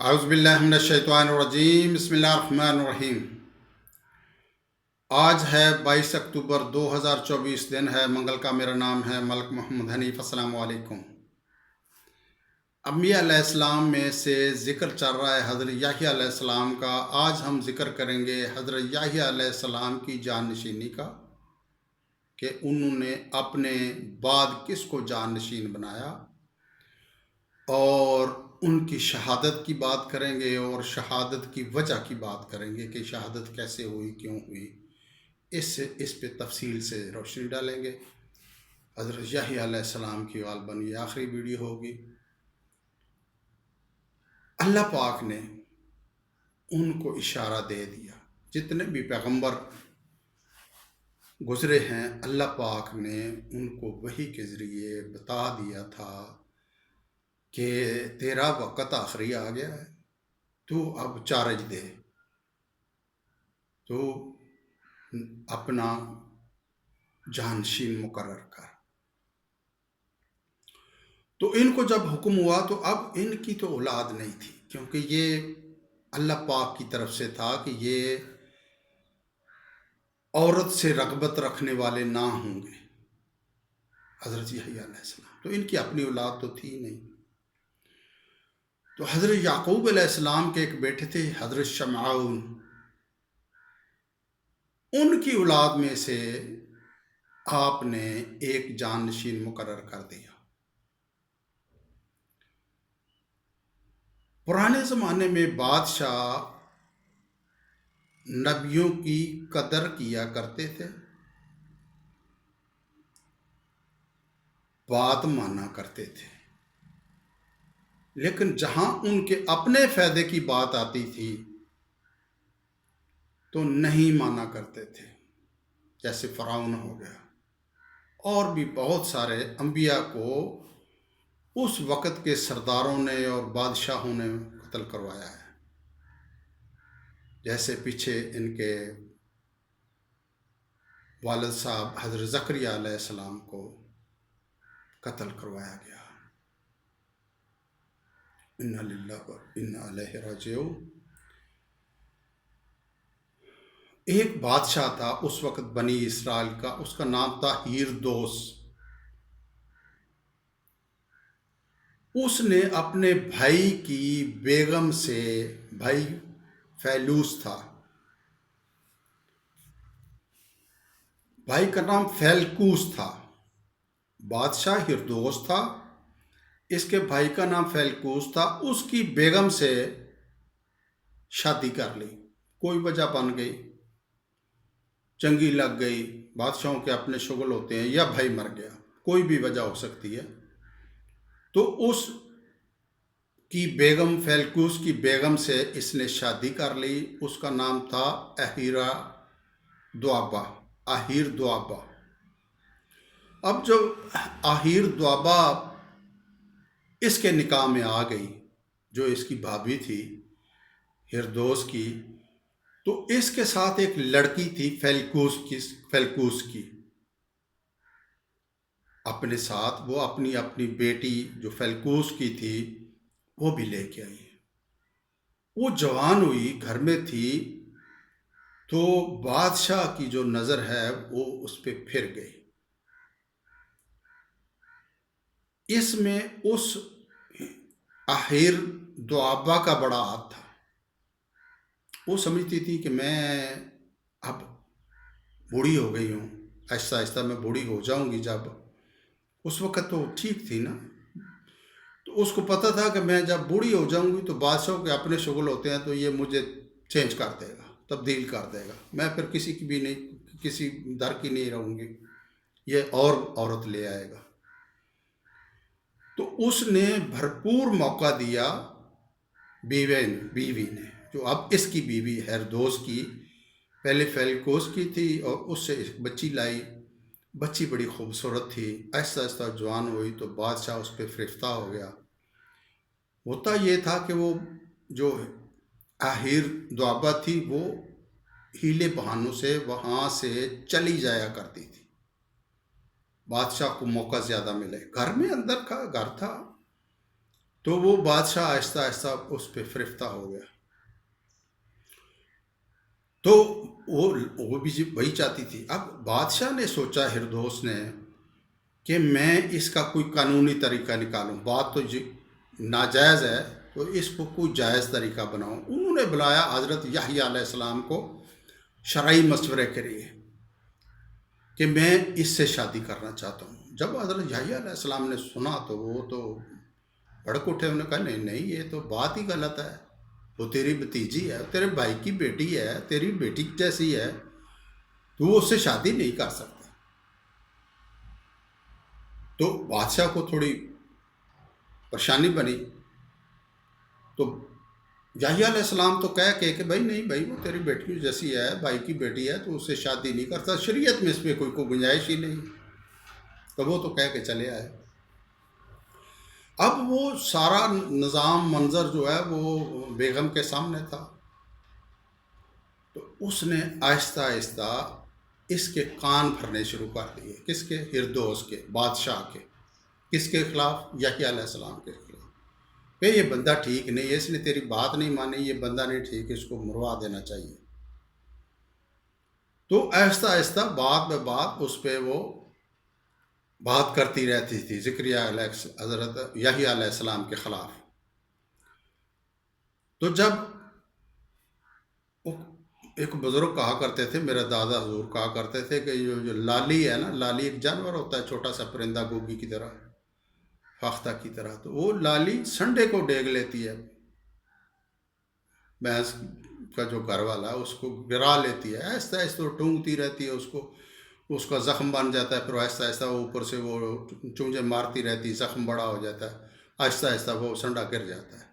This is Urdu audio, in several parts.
اعوذ باللہ من الشیطان الرجیم، بسم اللہ الرحمن الرحیم۔ آج ہے 22 اکتوبر 2024، دن ہے منگل کا۔ میرا نام ہے ملک محمد حنیف۔ السلام علیکم۔ انبیاء علیہ السلام میں سے ذکر چل رہا ہے حضرت یحییٰ علیہ السلام کا۔ آج ہم ذکر کریں گے حضرت یحییٰ علیہ السلام کی جان نشینی کا، کہ انہوں نے اپنے بعد کس کو جان نشین بنایا، اور ان کی شہادت کی بات کریں گے، اور شہادت کی وجہ کی بات کریں گے کہ شہادت کیسے ہوئی، کیوں ہوئی۔ اس پہ تفصیل سے روشنی ڈالیں گے۔ حضرت یحییٰ علیہ السلام کی غالباً یہ آخری ویڈیو ہوگی۔ اللہ پاک نے ان کو اشارہ دے دیا، جتنے بھی پیغمبر گزرے ہیں اللہ پاک نے ان کو وحی کے ذریعے بتا دیا تھا کہ تیرا وقت آخری آ گیا ہے، تو اب چارج دے، تو اپنا جانشین مقرر کر۔ تو ان کو جب حکم ہوا تو اب ان کی تو اولاد نہیں تھی، کیونکہ یہ اللہ پاک کی طرف سے تھا کہ یہ عورت سے رغبت رکھنے والے نہ ہوں گے، حضرت یحییٰ علیہ السلام۔ تو ان کی اپنی اولاد تو تھی نہیں۔ تو حضرت یعقوب علیہ السلام کے ایک بیٹے تھے حضرت شمعون، ان کی اولاد میں سے آپ نے ایک جانشین مقرر کر دیا۔ پرانے زمانے میں بادشاہ نبیوں کی قدر کیا کرتے تھے، بات مانا کرتے تھے، لیکن جہاں ان کے اپنے فائدے کی بات آتی تھی تو نہیں مانا کرتے تھے، جیسے فرعون ہو گیا، اور بھی بہت سارے انبیاء کو اس وقت کے سرداروں نے اور بادشاہوں نے قتل کروایا ہے۔ جیسے پیچھے ان کے والد صاحب حضرت زکریا علیہ السلام کو قتل کروایا گیا۔ انا للہ و انا الیہ راجعون۔ ایک بادشاہ تھا اس وقت بنی اسرائیل کا، اس کا نام تھا ہیرودوس۔ اس نے اپنے بھائی کی بیگم سے، بھائی فیلوس تھا، بھائی کا نام فیلکوس تھا، بادشاہ ہیرودوس تھا، اس کے بھائی کا نام فیلکوس تھا، اس کی بیگم سے شادی کر لی۔ کوئی وجہ بن گئی، چنگی لگ گئی، بادشاہوں کے اپنے شغل ہوتے ہیں، یا بھائی مر گیا، کوئی بھی وجہ ہو سکتی ہے۔ تو اس کی بیگم، فیلکوس کی بیگم سے اس نے شادی کر لی۔ اس کا نام تھا اہیرا دوابا، اہیر دوابا۔ اب جو اہیر دوابا اس کے نکاح میں آ گئی، جو اس کی بھابھی تھی ہیرودوس کی، تو اس کے ساتھ ایک لڑکی تھی فیلکوس کی اپنے ساتھ، وہ اپنی بیٹی جو فیلکوس کی تھی وہ بھی لے کے آئی۔ وہ جوان ہوئی، گھر میں تھی، تو بادشاہ کی جو نظر ہے وہ اس پہ پھر گئی۔ اس میں اس اہیر دوابا کا بڑا ہاتھ تھا۔ وہ سمجھتی تھی کہ میں اب بوڑھی ہو گئی ہوں، آہستہ آہستہ میں بوڑھی ہو جاؤں گی جب۔ اس وقت تو ٹھیک تھی نا، تو اس کو پتہ تھا کہ میں جب بوڑھی ہو جاؤں گی تو بادشاہوں کے اپنے شغل ہوتے ہیں، تو یہ مجھے چینج کر دے گا، تبدیل کر دے گا، میں پھر کسی کی بھی نہیں، کسی در کی نہیں رہوں گی، یہ اور عورت لے آئے گا۔ تو اس نے بھرپور موقع دیا بیوی نے، جو اب اس کی بیوی ہیرودوس کی، پہلے فیلکوس کی تھی، اور اس سے ایک بچی لائی۔ بچی بڑی خوبصورت تھی، آہستہ آہستہ جوان ہوئی تو بادشاہ اس پہ فریفتہ ہو گیا۔ ہوتا یہ تھا کہ وہ جو اہیر دوابا تھی وہ ہیلے بہانوں سے وہاں سے چلی جایا کرتی تھی، بادشاہ کو موقع زیادہ ملے۔ گھر میں اندر کا گھر تھا، تو وہ بادشاہ آہستہ آہستہ اس پہ فرفتہ ہو گیا. تو وہ بھی وہی چاہتی تھی. اب بادشاہ نے سوچا ہردوس نے کہ میں اس کا کوئی قانونی طریقہ نکالوں. بات تو ناجائز ہے تو اس کو کوئی جائز طریقہ بناؤں. انہوں نے بلایا حضرت یحییٰ علیہ السلام کو شرعی مشورے کے لیے کہ میں اس سے شادی کرنا چاہتا ہوں. جب حضرت یحییٰ علیہ السلام نے سنا تو وہ تو بھڑک اٹھے. انہوں نے کہا نہیں نہیں، یہ تو بات ہی غلط ہے. وہ تیری بھتیجی ہے، تیرے بھائی کی بیٹی ہے، تیری بیٹی جیسی ہے، تو اس سے شادی نہیں کر سکتا. تو بادشاہ کو تھوڑی پریشانی بنی. تو یحییٰ علیہ السلام تو کہہ کہ بھائی نہیں بھائی، وہ تیری بیٹی جیسی ہے، بھائی کی بیٹی ہے، تو اس سے شادی نہیں کرتا. شریعت میں اس میں کوئی گنجائش ہی نہیں. تو وہ تو کہہ کے چلے آئے. اب وہ سارا نظام منظر جو ہے وہ بیگم کے سامنے تھا. تو اس نے آہستہ آہستہ اس کے کان بھرنے شروع کر دیے. کس کے؟ ہردوس کے، بادشاہ کے. کس کے خلاف؟ یحییٰ علیہ السلام کے خلاف. کہ یہ بندہ ٹھیک نہیں ہے، اس نے تیری بات نہیں مانی، یہ بندہ نہیں ٹھیک، اس کو مروا دینا چاہیے. تو آہستہ آہستہ بات بے بات اس پہ وہ بات کرتی رہتی تھی حضرت یحییٰ علیہ السلام کے خلاف. تو جب ایک بزرگ کہا کرتے تھے، میرے دادا حضور کہا کرتے تھے کہ جو لالی ہے نا، لالی ایک جانور ہوتا ہے چھوٹا سا پرندہ، گوگی کی طرح، فاختہ کی طرح. تو وہ لالی سنڈے کو ڈیگ لیتی ہے، بھینس کا جو گھر والا ہے اس کو گرا لیتی ہے. آہستہ آہستہ وہ ٹونگتی رہتی ہے اس کو، اس کا زخم بن جاتا ہے. پھر آہستہ آہستہ وہ اوپر سے وہ چونجے مارتی رہتی ہے، زخم بڑا ہو جاتا ہے. آہستہ آہستہ وہ سنڈا گر جاتا ہے.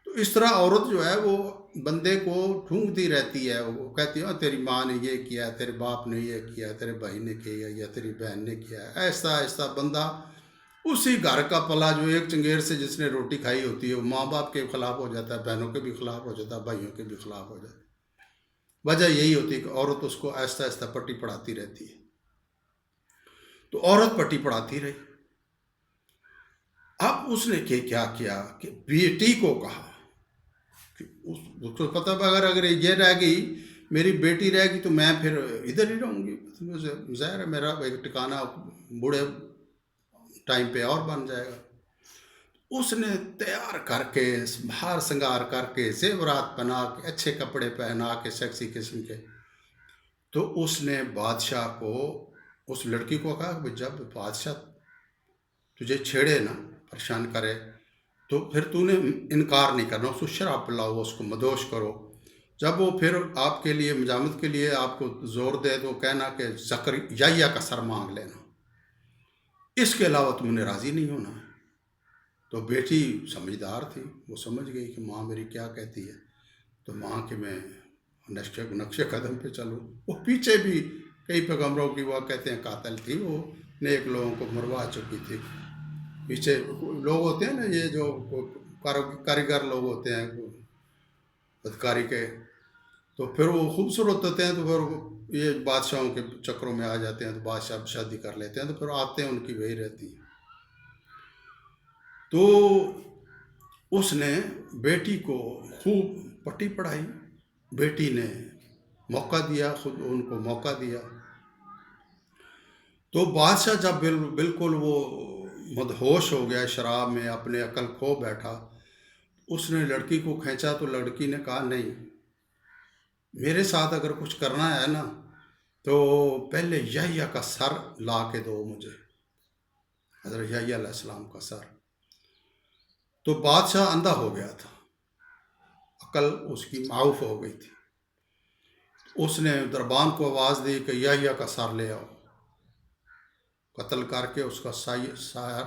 تو اس طرح عورت جو ہے وہ بندے کو ڈھونڈتی رہتی ہے. وہ کہتی ہے تیری ماں نے یہ کیا، تیرے باپ نے یہ کیا، تیرے بھائی نے کیا، یا تیری بہن نے کیا. آہستہ آہستہ بندہ اسی گھر کا پلا جو ایک چنگیر سے جس نے روٹی کھائی ہوتی ہے، وہ ماں باپ کے خلاف ہو جاتا ہے، بہنوں کے بھی خلاف ہو جاتا ہے، بھائیوں کے بھی خلاف ہو جاتا ہے. وجہ یہی ہوتی ہے کہ عورت اس کو آہستہ آہستہ پٹی پڑھاتی رہتی ہے. تو عورت پٹی پڑھاتی رہی. اب اس نے کیا کیا کہ بیٹی کو کہا کہ اس کو پتہ اگر یہ رہ گئی، میری بیٹی رہ گی تو میں پھر ادھر ہی رہوں گی. ظاہر ہے میرا ایک ٹھکانہ بوڑھے ٹائم پہ اور بن جائے گا. اس نے تیار کر کے، ہار سنگار کر کے، زیورات پہنا کے، اچھے کپڑے پہنا کے، سیکسی قسم کے. تو اس نے بادشاہ کو، اس لڑکی کو کہا کہ جب بادشاہ تجھے چھیڑے نا، پریشان کرے، تو پھر تو نے انکار نہیں کرنا. اس کو شراب پلاؤ، اس کو مدوش کرو. جب وہ پھر آپ کے لیے مجامت کے لیے آپ کو زور دے تو کہنا کہ یحییٰ کا سر مانگ لینا، اس کے علاوہ تم نے راضی نہیں ہونا. تو بیٹی سمجھدار تھی، وہ سمجھ گئی کہ ماں میری کیا کہتی ہے. تو ماں کہ میں نقشے قدم پہ چلوں. وہ پیچھے بھی کئی پیغمبروں کی وہ کہتے ہیں قاتل تھی، وہ نیک لوگوں کو مروا چکی تھی. پیچھے لوگ ہوتے ہیں نا، یہ جو کاریگر لوگ ہوتے ہیں بدکاری کے، تو پھر وہ خوبصورت ہوتے ہیں تو پھر یہ بادشاہوں کے چکروں میں آ جاتے ہیں، تو بادشاہ شادی کر لیتے ہیں، تو پھر آتے ہیں ان کی وہی رہتی ہیں. تو اس نے بیٹی کو خوب پٹی پڑھائی. بیٹی نے موقع دیا، خود ان کو موقع دیا. تو بادشاہ جب بالکل وہ مدہوش ہو گیا شراب میں، اپنے عقل کھو بیٹھا، اس نے لڑکی کو کھینچا. تو لڑکی نے کہا نہیں، میرے ساتھ اگر کچھ کرنا ہے نا تو پہلے یحییٰ کا سر لا کے دو مجھے، حضرت یحییٰ علیہ السلام کا سر. تو بادشاہ اندھا ہو گیا تھا، عقل اس کی معاف ہو گئی تھی. اس نے دربان کو آواز دی کہ یحییٰ کا سر لے آؤ، قتل کر کے اس کا سائر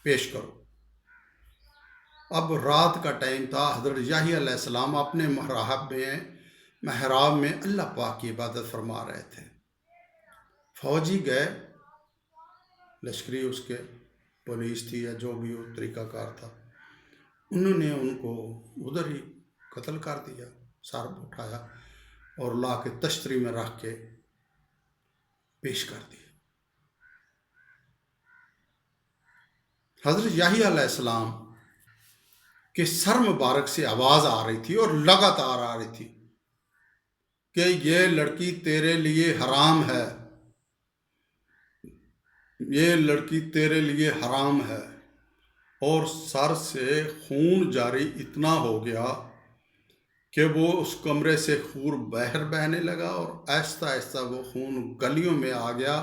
پیش کرو. اب رات کا ٹائم تھا. حضرت یحییٰ علیہ السلام اپنے محراب میں اللہ پاک کی عبادت فرما رہے تھے. فوجی گئے، لشکری اس کے پولیس تھی یا جو بھی وہ طریقہ کار تھا، انہوں نے ان کو ادھر ہی قتل کر دیا. سر اٹھایا اور لا کے تشتری میں رکھ کے پیش کر دیا. حضرت یحییٰ علیہ السلام کہ سر مبارک سے آواز آ رہی تھی اور لگاتار آ رہی تھی کہ یہ لڑکی تیرے لیے حرام ہے، یہ لڑکی تیرے لیے حرام ہے، اور سر سے خون جاری اتنا ہو گیا کہ وہ اس کمرے سے خون باہر بہنے لگا، اور آہستہ آہستہ وہ خون گلیوں میں آ گیا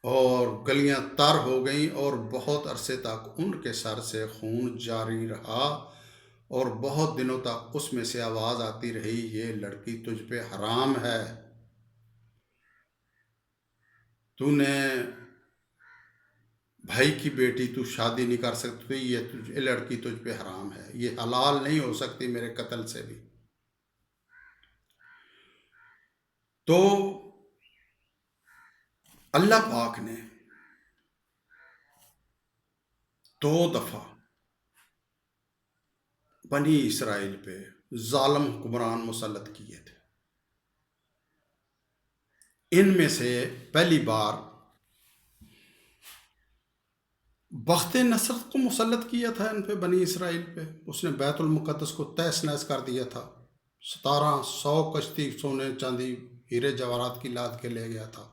اور گلیاں تر ہو گئیں، اور بہت عرصے تک ان کے سر سے خون جاری رہا، اور بہت دنوں تک اس میں سے آواز آتی رہی، یہ لڑکی تجھ پہ حرام ہے، تو نے بھائی کی بیٹی تو شادی نہیں کر سکتی، یہ لڑکی تجھ پہ حرام ہے، یہ حلال نہیں ہو سکتی میرے قتل سے بھی۔ تو اللہ پاک نے 2 دفعہ بنی اسرائیل پہ ظالم حکمران مسلط کیے تھے۔ ان میں سے پہلی بار بخت نصر کو مسلط کیا تھا ان پہ، بنی اسرائیل پہ۔ اس نے بیت المقدس کو تہس نہس کر دیا تھا، 1700 کشتی سونے چاندی ہیرے جواہرات کی لاد کے لے گیا تھا۔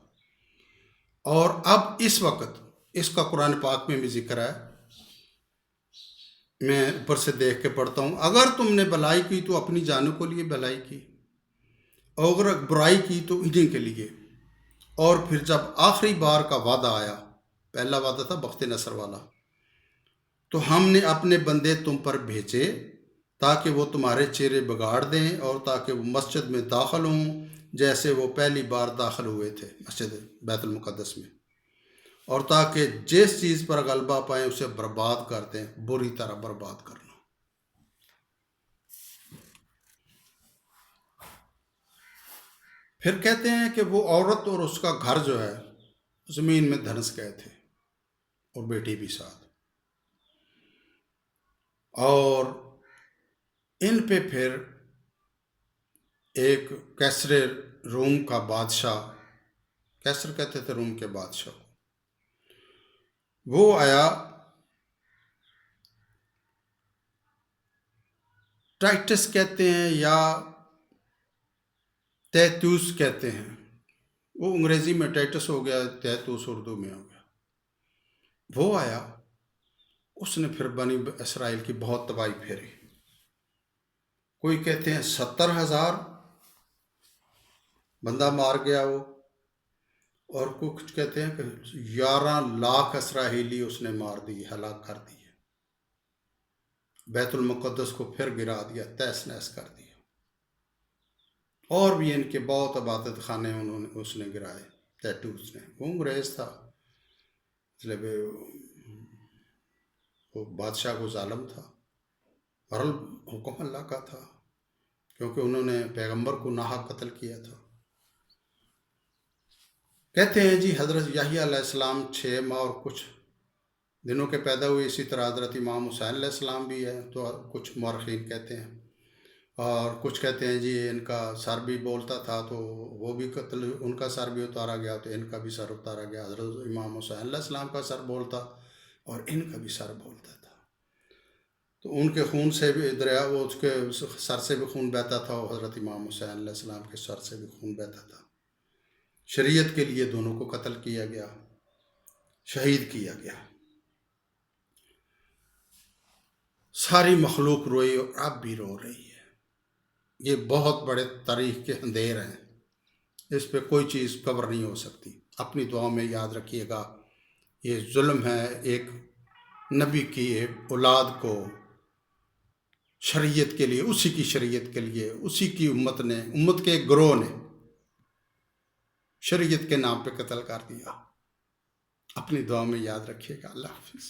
اور اب اس وقت اس کا قرآن پاک میں بھی ذکر ہے، میں اوپر سے دیکھ کے پڑھتا ہوں، اگر تم نے بھلائی کی تو اپنی جانوں کے لیے بھلائی کی، اور اگر برائی کی تو انہیں کے لیے۔ اور پھر جب آخری بار کا وعدہ آیا، پہلا وعدہ تھا بخت نصر والا، تو ہم نے اپنے بندے تم پر بھیجے تاکہ وہ تمہارے چہرے بگاڑ دیں، اور تاکہ وہ مسجد میں داخل ہوں جیسے وہ پہلی بار داخل ہوئے تھے مسجد بیت المقدس میں، اور تاکہ جس چیز پر غلبہ پائیں اسے برباد کر دیں، بری طرح برباد کرنا۔ پھر کہتے ہیں کہ وہ عورت اور اس کا گھر جو ہے زمین میں دھنس گئے تھے، اور بیٹی بھی ساتھ۔ اور ان پہ پھر ایک کیسر روم کا بادشاہ، کیسر کہتے تھے روم کے بادشاہ کو، وہ آیا، ٹائٹس کہتے ہیں یا تیتوس کہتے ہیں، وہ انگریزی میں ٹائٹس ہو گیا، تیتوس اردو میں ہو گیا۔ وہ آیا، اس نے پھر بنی اسرائیل کی بہت تباہی پھیری۔ کوئی کہتے ہیں 70,000 بندہ مار گیا وہ، اور کچھ کہتے ہیں کہ 11 لاکھ اسرائیلی اس نے مار دی، ہلاک کر دیے، بیت المقدس کو پھر گرا دیا، تہس نہس کر دیا، اور بھی ان کے بہت عبادت خانے اس نے گرائے، ٹیٹوس نے۔ وہ انگریز تھا، مطلب وہ بادشاہ کو ظالم تھا، بہرحال حکم اللہ کا تھا، کیونکہ انہوں نے پیغمبر کو ناحق قتل کیا تھا۔ کہتے ہیں جی حضرت یحییٰ علیہ السلام 6 ماہ اور کچھ دنوں کے پیدا ہوئے، اسی طرح حضرت امام حسین علیہ السلام بھی ہے، تو کچھ مورخین کہتے ہیں، اور کچھ کہتے ہیں جی ان کا سر بھی بولتا تھا تو وہ بھی قتل، ان کا سر بھی اتارا گیا تو ان کا بھی سر اتارا گیا۔ حضرت امام حسین علیہ السلام کا سر بولتا اور ان کا بھی سر بولتا تھا، تو ان کے خون سے بھی دریا، وہ اس کے سر سے بھی خون بہتا تھا، اور حضرت امام حسین علیہ السلام کے سر سے بھی خون بہتا تھا۔ شریعت کے لیے دونوں کو قتل کیا گیا، شہید کیا گیا۔ ساری مخلوق روئی اور اب بھی رو رہی ہے۔ یہ بہت بڑے تاریخ کے اندھیر ہیں، اس پہ کوئی چیز کور نہیں ہو سکتی۔ اپنی دعاؤں میں یاد رکھیے گا، یہ ظلم ہے ایک نبی کی اولاد کو شریعت کے لیے، اسی کی شریعت کے لیے، اسی کی امت نے، امت کے ایک گروہ نے شریعت کے نام پہ قتل کر دیا۔ اپنی دعا میں یاد رکھیے گا۔ اللہ حافظ۔